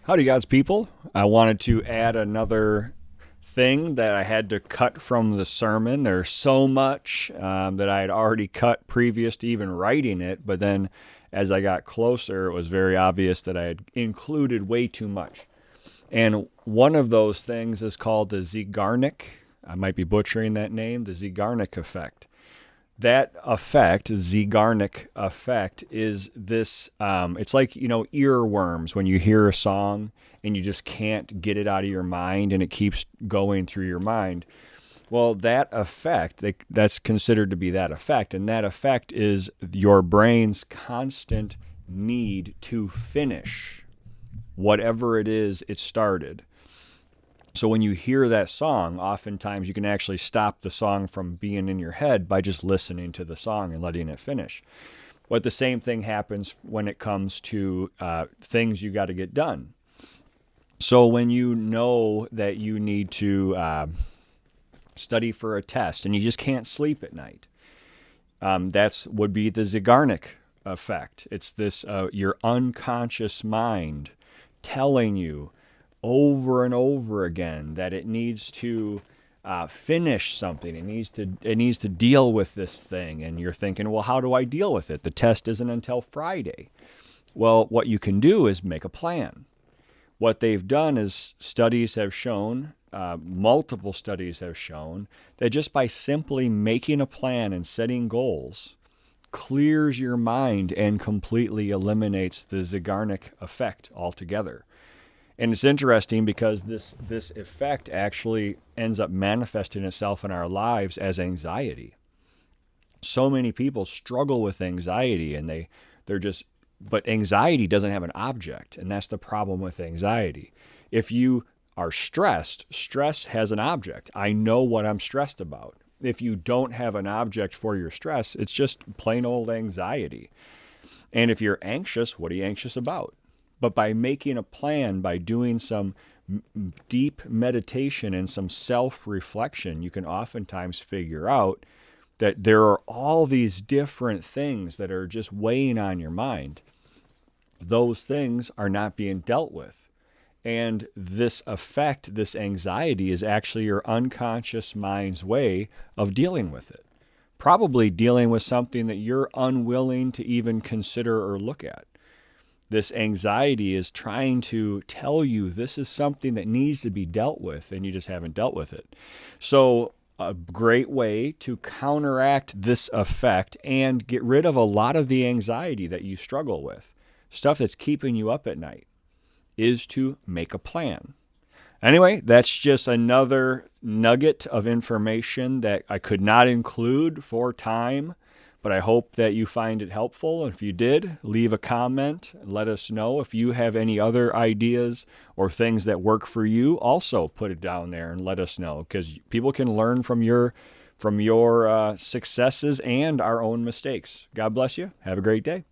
Howdy, God's people. I wanted to add another thing that I had to cut from the sermon. There's so much that I had already cut previous to even writing it, but then as I got closer, it was very obvious that I had included way too much. And one of those things is called the Zeigarnik. I might be butchering that name, the Zeigarnik Effect. That effect, Zeigarnik effect, is this, it's like, earworms when you hear a song and you just can't get it out of your mind and it keeps going through your mind. Well, that effect, that's considered to be that effect. And that effect is your brain's constant need to finish whatever it is it started. So when you hear that song, oftentimes you can actually stop the song from being in your head by just listening to the song and letting it finish. But the same thing happens when it comes to things you got to get done. So when you know that you need to study for a test and you just can't sleep at night, would be the Zeigarnik effect. It's this your unconscious mind telling you over and over again that it needs to finish something. It needs to deal with this thing. And you're thinking, well, how do I deal with it? The test isn't until Friday. Well, what you can do is make a plan. What they've done is studies have shown, multiple studies have shown, that just by simply making a plan and setting goals clears your mind and completely eliminates the Zeigarnik effect altogether. And it's interesting because this effect actually ends up manifesting itself in our lives as anxiety. So many people struggle with anxiety and but anxiety doesn't have an object, and that's the problem with anxiety. If you are stressed, stress has an object. I know what I'm stressed about. If you don't have an object for your stress, it's just plain old anxiety. And if you're anxious, what are you anxious about? But by making a plan, by doing some deep meditation and some self-reflection, you can oftentimes figure out that there are all these different things that are just weighing on your mind. Those things are not being dealt with. And this effect, this anxiety, is actually your unconscious mind's way of dealing with it. Probably dealing with something that you're unwilling to even consider or look at. This anxiety is trying to tell you this is something that needs to be dealt with, and you just haven't dealt with it. So a great way to counteract this effect and get rid of a lot of the anxiety that you struggle with, stuff that's keeping you up at night, is to make a plan. Anyway, that's just another nugget of information that I could not include for time. But I hope that you find it helpful. And if you did, leave a comment and let us know. If you have any other ideas or things that work for you, also put it down there and let us know, because people can learn from your successes and our own mistakes. God bless you. Have a great day.